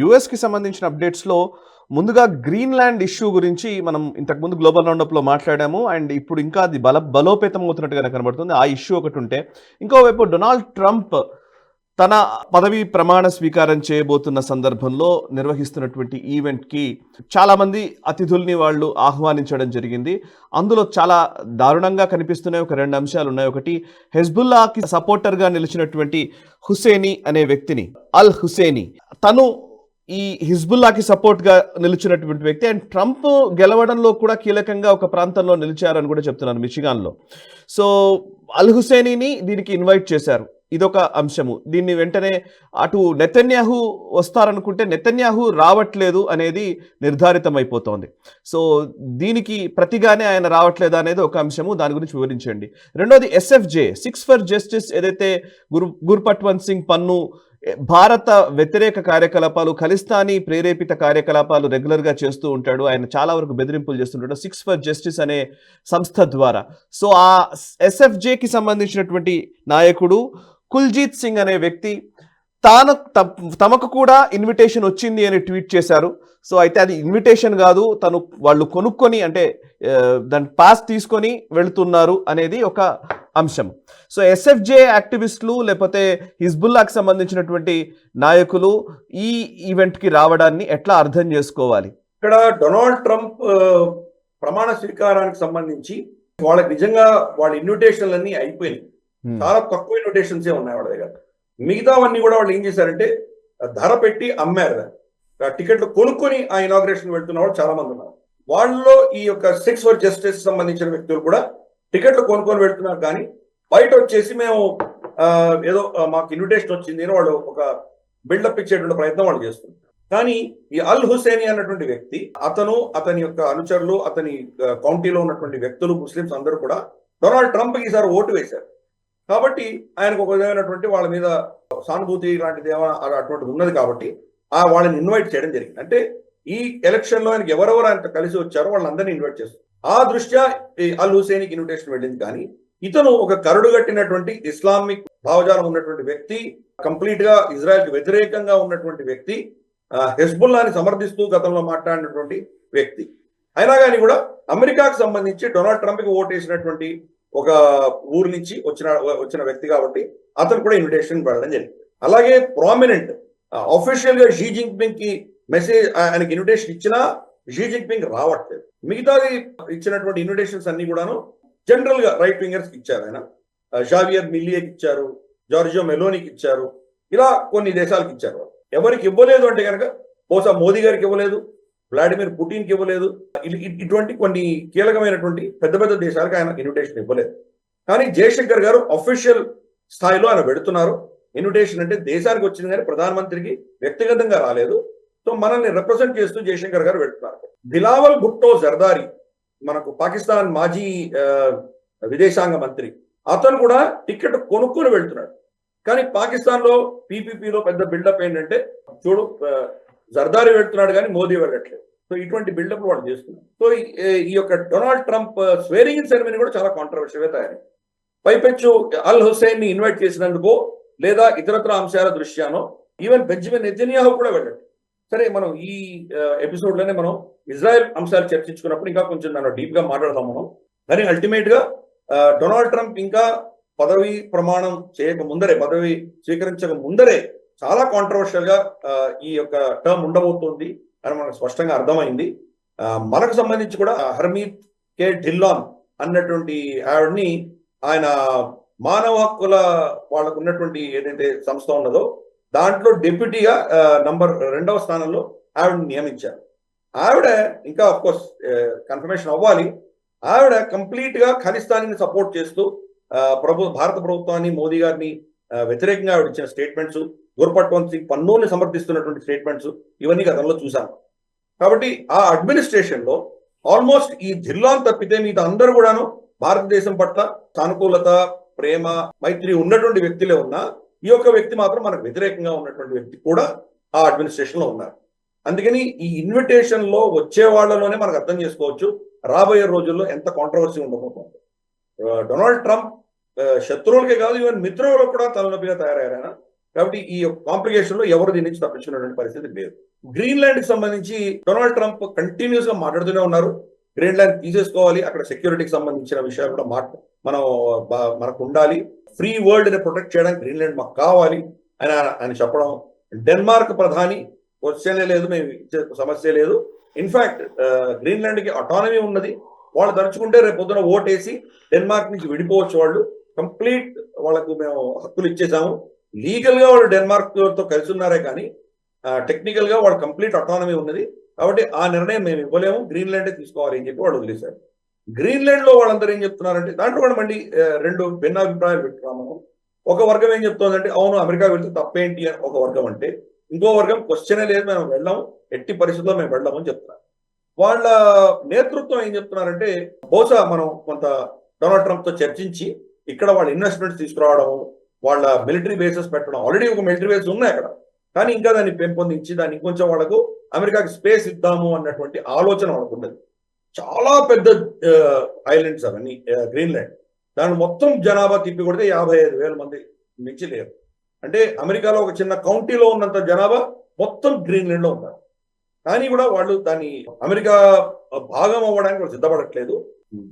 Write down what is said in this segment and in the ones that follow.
యూఎస్‌కి సంబంధించిన అప్డేట్స్‌లో ముందుగా Greenland issue గురించి మనం ఇంతకుముందు గ్లోబల్ రౌండప్‌లో మాట్లాడాము. అండ్ ఇప్పుడు ఇంకా అది బలోపేతం అవుతున్నట్టుగానే కనబడుతుంది. ఆ ఇష్యూ ఒకటుంటే, ఇంకోవైపు డొనాల్డ్ ట్రంప్ తన పదవీ ప్రమాణ స్వీకారం చేయబోతున్న సందర్భంలో నిర్వహిస్తున్నటువంటి ఈవెంట్‌కి చాలామంది అతిథుల్ని వాళ్ళు ఆహ్వానించడం జరిగింది. అందులో చాలా దారుణంగా కనిపిస్తున్న ఒక 2 అంశాలున్నాయి. ఒకటి హెజ్బుల్లాకి సపోర్టర్‌గా నిలిచినటువంటి హుసేని అనే వ్యక్తిని, అల్ హుసేని తను ఈ హిజ్బుల్లాకి సపోర్ట్‌గా నిలిచినటువంటి వ్యక్తి. అండ్ ట్రంప్ గెలవడంలో కూడా కీలకంగా ఒక ప్రాంతంలో నిలిచారని కూడా చెప్తున్నారు, మిచిగాన్‌లో. సో, అల్ హుసేనీని దీనికి ఇన్వైట్ చేశారు. ఇదొక అంశము. దీన్ని వెంటనే అటు నెతన్యాహు వస్తారనుకుంటే నెతన్యాహు రావట్లేదు అనేది నిర్ధారితమైపోతోంది. సో, దీనికి ప్రతిగానే ఆయన రావట్లేదా అనేది ఒక అంశము. దాని గురించి వివరించండి. రెండోది ఎస్ఎఫ్జే, సిక్స్ ఫర్ జస్టిస్, ఏదైతే గుర్పట్వంత్ సింగ్ పన్ను భారత వ్యతిరేక కార్యకలాపాలు, ఖలిస్తానీ ప్రేరేపిత కార్యకలాపాలు రెగ్యులర్‌గా చేస్తూ ఉంటాడు. ఆయన చాలా వరకు బెదిరింపులు చేస్తుంటాడు సిక్స్ ఫర్ జస్టిస్ అనే సంస్థ ద్వారా. సో, ఆ ఎస్ఎఫ్జేకి సంబంధించినటువంటి నాయకుడు కుల్జీత్ సింగ్ అనే వ్యక్తి తమకు కూడా ఇన్విటేషన్ వచ్చింది అని ట్వీట్ చేశారు. సో, అయితే అది ఇన్విటేషన్ కాదు, వాళ్ళు కొనుక్కొని, అంటే దాని పాస్ తీసుకొని వెళుతున్నారు అనేది ఒక అంశం. సో, ఎస్ఎఫ్జే యాక్టివిస్టులు లేకపోతే హిజ్బుల్లాకి సంబంధించినటువంటి నాయకులు ఈ ఈవెంట్‌కి రావడాన్ని ఎట్లా అర్థం చేసుకోవాలి? ఇక్కడ డొనాల్డ్ ట్రంప్ ప్రమాణ స్వీకారానికి సంబంధించి వాళ్ళకి నిజంగా వాళ్ళ ఇన్విటేషన్లన్నీ అయిపోయినాయి. చాలా తక్కువ ఇన్విటేషన్సే ఉన్నాయి వాళ్ళ దగ్గర. మిగతావన్నీ కూడా వాళ్ళు ఏం చేశారంటే ధర పెట్టి అమ్మారు. టికెట్లు కొనుక్కొని ఆ ఇనాగ్రేషన్ వెళ్తున్న వాళ్ళు చాలా మంది ఉన్నారు. వాళ్ళలో ఈ యొక్క సిక్స్ ఫర్ జస్టిస్ సంబంధించిన వ్యక్తులు కూడా టికెట్లు కొనుక్కొని వెళ్తున్నారు. కానీ బయట వచ్చేసి మేము ఏదో మాకు ఇన్విటేషన్ వచ్చింది అని వాళ్ళు ఒక బిల్డప్ ఇచ్చేటువంటి ప్రయత్నం వాళ్ళు చేస్తున్నారు. కానీ ఈ అల్ హుసేని అన్నటువంటి వ్యక్తి, అతని యొక్క అనుచరులు, అతని కౌంటీలో ఉన్నటువంటి వ్యక్తులు, ముస్లిమ్స్ అందరూ కూడా డొనాల్డ్ ట్రంప్ ఈసారి ఓటు వేశారు. కాబట్టి ఆయనకు ఒక విధమైనటువంటి వాళ్ళ మీద సానుభూతి లాంటిది అటువంటిది ఉన్నది. కాబట్టి వాళ్ళని ఇన్వైట్ చేయడం జరిగింది. అంటే ఈ ఎలక్షన్ లో ఆయనకి ఎవరెవరు ఆయన కలిసి వచ్చారో వాళ్ళందరినీ ఇన్వైట్ చేస్తారు. ఆ దృష్ట్యా అల్ హుసేనికి ఇన్విటేషన్ వెళ్ళింది. కానీ ఇతను ఒక కరడుగట్టినటువంటి ఇస్లామిక్ భావజాలం ఉన్నటువంటి వ్యక్తి, కంప్లీట్ గా ఇజ్రాయెల్ కి వ్యతిరేకంగా ఉన్నటువంటి వ్యక్తి, హెజ్బుల్లాని సమర్థిస్తూ గతంలో మాట్లాడినటువంటి వ్యక్తి. అయినా కానీ కూడా అమెరికాకు సంబంధించి డొనాల్డ్ ట్రంప్ కి ఓటేసినటువంటి ఒక ఊరు నుంచి వచ్చిన వ్యక్తి కాబట్టి అతను కూడా ఇన్విటేషన్ వెళ్ళడం జరిగింది. అలాగే ప్రామినెంట్ అఫీషియల్ గా షీ జిన్పింగ్ కి మెసేజ్, ఆయనకి ఇన్విటేషన్ ఇచ్చినా షీ జిన్పింగ్ రావట్లేదు. మిగతాది ఇచ్చినటువంటి ఇన్విటేషన్స్ అన్ని కూడాను జనరల్ గా రైట్ వింగర్స్ కి ఇచ్చారు. ఆయన జావియర్ మిల్లియకి ఇచ్చారు, జార్జియో మెలోనికి ఇచ్చారు, ఇలా కొన్ని దేశాలకు ఇచ్చారు. ఎవరికి ఇవ్వలేదు అంటే కనుక బహుశా మోదీ గారికి ఇవ్వలేదు, వ్లాడిమిర్ పుటిన్కి ఇవ్వలేదు. ఇటువంటి కొన్ని కీలకమైనటువంటి పెద్ద పెద్ద దేశాలకు ఆయన ఇన్విటేషన్ ఇవ్వలేదు. కానీ జయశంకర్ గారు అఫీషియల్ స్థాయిలో ఆయన పెడుతున్నారు. ఇన్విటేషన్ అంటే దేశానికి వచ్చింది కానీ ప్రధానమంత్రికి వ్యక్తిగతంగా రాలేదు. సో, మనల్ని రిప్రజెంట్ చేస్తూ జయశంకర్ గారు పెడుతున్నారు. బిలావల్ భుట్టో జర్దారి, మనకు పాకిస్తాన్ మాజీ విదేశాంగ మంత్రి, అతను కూడా టికెట్ కొనుక్కొని వెళ్తున్నాడు. కానీ పాకిస్తాన్ లో పీపీపీలో పెద్ద బిల్డప్ ఏంటంటే, చూడు జర్దారి వెళ్తున్నాడు కానీ మోదీ వెళ్ళట్లేదు. సో, ఇటువంటి బిల్డప్ వాళ్ళు చేస్తున్నారు. సో, ఈ యొక్క డొనాల్డ్ ట్రంప్ స్వేరింగ్ ఇన్ సెరమనీ కూడా చాలా కాంట్రవర్షియల్ గా తయారైంది. పైపెచ్చు అల్ హుసేన్ ని ఇన్వైట్ చేసినందుకో లేదా ఇతరత్ర అంశాల దృష్ట్యానో ఈవెన్ బెంజమిన్ నెతన్యాహు కూడా వెళ్ళండి. సరే, మనం ఈ ఎపిసోడ్ లోనే మనం ఇజ్రాయెల్ అంశాలు చర్చించుకున్నప్పుడు ఇంకా కొంచెం దాన్ని డీప్ గా మాట్లాడదాం మనం. కానీ అల్టిమేట్ గా డొనాల్డ్ ట్రంప్ ఇంకా పదవి ప్రమాణం చేయక ముందరే, పదవి స్వీకరించక ముందరే చాలా కాంట్రవర్షియల్ గా ఈ యొక్క టర్మ్ ఉండబోతోంది అని మనకు స్పష్టంగా అర్థమైంది. మనకు సంబంధించి కూడా హర్మీత్ కే ఢిల్లాన్ అన్నటువంటి ఆవిడ్ని ఆయన మానవ హక్కుల వాళ్ళకు ఉన్నటువంటి ఏదైతే సంస్థ ఉన్నదో దాంట్లో డెప్యూటీగా నంబర్ 2వ స్థానంలో ఆవిడని నియమించారు. ఆవిడ ఇంకా అఫ్ కోర్స్ కన్ఫర్మేషన్ అవ్వాలి. ఆవిడ కంప్లీట్ గా ఖలిస్తానీ సపోర్ట్ చేస్తూ భారత ప్రభుత్వాన్ని, మోదీ గారిని వ్యతిరేకంగా ఆవిడ ఇచ్చిన స్టేట్మెంట్స్, గుర్పట్వంత్ సింగ్ పన్నుని సమర్థిస్తున్నటువంటి స్టేట్మెంట్స్, ఇవన్నీ గతంలో చూసాము. కాబట్టి ఆ అడ్మినిస్ట్రేషన్ లో ఆల్మోస్ట్ ఈ ధిల్లాన్ తప్పితే మిగతా అందరూ కూడాను భారతదేశం పట్ల సానుకూలత, ప్రేమ, మైత్రి ఉన్నటువంటి వ్యక్తులే ఉన్నా ఈ యొక్క వ్యక్తి మాత్రం మనకు వ్యతిరేకంగా ఉన్నటువంటి వ్యక్తి కూడా ఆ అడ్మినిస్ట్రేషన్ లో ఉన్నారు. అందుకని ఈ ఇన్విటేషన్ లో వచ్చే వాళ్ళలోనే మనకు అర్థం చేసుకోవచ్చు రాబోయే రోజుల్లో ఎంత కాంట్రవర్సీ ఉండబోతుంది. డొనాల్డ్ ట్రంప్ శత్రువులకే కాదు, ఈవెన్ మిత్రులకు కూడా తలనొప్పిగా తయారయ్యారు. కాబట్టి ఈ కాంప్లికేషన్ లో ఎవరు దీని నుంచి తప్పించుకున్నటువంటి పరిస్థితి లేదు. గ్రీన్లాండ్ కి సంబంధించి డొనాల్డ్ ట్రంప్ కంటిన్యూస్ గా మాట్లాడుతూనే ఉన్నారు. గ్రీన్లాండ్ తీసేసుకోవాలి, అక్కడ సెక్యూరిటీకి సంబంధించిన విషయాలు కూడా మనకు ఉండాలి, ఫ్రీ వరల్డ్ ని ప్రొటెక్ట్ చేయడానికి గ్రీన్లాండ్ మాకు కావాలి అని ఆయన చెప్పడం. డెన్మార్క్ ప్రధాని క్వశ్చనే లేదు, మేము ఇచ్చే సమస్య లేదు, ఇన్ఫాక్ట్ గ్రీన్లాండ్ కి అటానమీ ఉన్నది, వాళ్ళు తలుచుకుంటే రేపు పొద్దున ఓటేసి డెన్మార్క్ నుంచి విడిపోవచ్చు, వాళ్ళు కంప్లీట్ వాళ్ళకు మేము హక్కులు ఇచ్చేసాము, లీగల్ గా వాళ్ళు డెన్మార్క్ తో కలిసి ఉన్నారే కానీ టెక్నికల్ గా వాళ్ళు కంప్లీట్ అటానమీ ఉన్నది, కాబట్టి ఆ నిర్ణయం మేము ఇవ్వలేము, గ్రీన్లాండే తీసుకోవాలి అని చెప్పి వాళ్ళు వదిలేశారు. గ్రీన్లాండ్ లో వాళ్ళందరూ ఏం చెప్తున్నారంటే దాంట్లో కూడా మళ్ళీ రెండు భిన్నాభిప్రాయాలు పెట్టుకున్నాము. ఒక వర్గం ఏం చెప్తోందంటే అవును అమెరికా వెళ్తే తప్పేంటి అని ఒక వర్గం అంటే, ఇంకో వర్గం క్వశ్చనే లేదు మేము వెళ్ళాము, ఎట్టి పరిస్థితుల్లో మేము వెళ్ళామని చెప్తున్నారు. వాళ్ళ నేతృత్వం ఏం చెప్తున్నారంటే బహుశా మనం కొంత డొనాల్డ్ ట్రంప్ తో చర్చించి ఇక్కడ వాళ్ళ ఇన్వెస్ట్మెంట్స్ తీసుకురావడం, వాళ్ళ మిలిటరీ బేసెస్ పెట్టడం, ఆల్రెడీ ఒక మిలిటరీ బేస్ ఉన్నాయి అక్కడ, కానీ ఇంకా దాన్ని పెంపొందించి దాన్ని ఇంకొంచెం వాళ్ళకు అమెరికాకి స్పేస్ ఇద్దాము అన్నటువంటి ఆలోచన వాళ్ళకు ఉన్నది. చాలా పెద్ద ఐలాండ్స్ అవన్నీ గ్రీన్లాండ్, దాని మొత్తం జనాభా తిప్పి కొడితే 55,000 మంది మించి లేరు. అంటే అమెరికాలో ఒక చిన్న కౌంటీలో ఉన్నంత జనాభా మొత్తం గ్రీన్లాండ్ లో ఉన్నారు. కానీ కూడా వాళ్ళు దాన్ని అమెరికా భాగం అవ్వడానికి వాళ్ళు సిద్ధపడట్లేదు.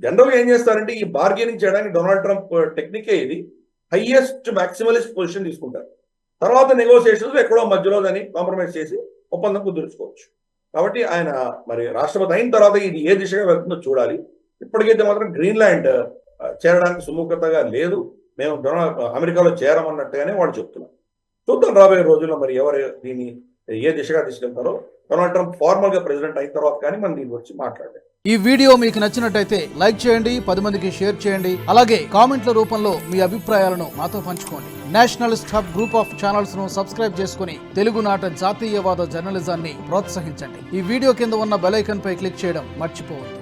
జనరల్ గా ఏం చేస్తారంటే ఈ బార్గెనింగ్ చేయడానికి డొనాల్డ్ ట్రంప్ టెక్నికే ఇది, హైయెస్ట్ మాక్సిమలిస్ట్ పొజిషన్ తీసుకుంటారు, తర్వాత నెగోసియేషన్స్ ఎక్కడో మధ్యలో దాన్ని కాంప్రమైజ్ చేసి ఒప్పందం కుదుర్చుకోవచ్చు. కాబట్టి ఆయన మరి రాష్ట్రపతి అయిన తర్వాత ఇది ఏ దిశగా వెళ్తుందో చూడాలి. ఇప్పటికైతే మాత్రం గ్రీన్లాండ్ చేరడానికి సుముఖతగా లేదు, మేము అమెరికాలో చేరమన్నట్టుగానే వాళ్ళు చెప్తున్నారు. చూద్దాం రాబోయే రోజుల్లో మరి ఎవరు దీన్ని ఏ దిశగా తీసుకెళ్తారో. డొనాల్డ్ ట్రంప్ ఫార్మల్ గా ప్రెసిడెంట్ అయిన తర్వాత కానీ మనం దీని గురించి మాట్లాడాలి. ఈ వీడియో మీకు నచ్చినట్టయితే లైక్ చేయండి, 10 మందికి షేర్ చేయండి, అలాగే కామెంట్ల రూపంలో మీ అభిప్రాయాలను మాతో పంచుకోండి. Nationalist hub group of channels ను సబ్స్క్రైబ్ చేసుకుని తెలుగునాట జాతీయవాద జర్నలిజాన్ని ప్రోత్సహించండి. ఈ వీడియో కింద ఉన్న బెల్ ఐకాన్ పై క్లిక్ చేయడం మర్చిపోవద్దు.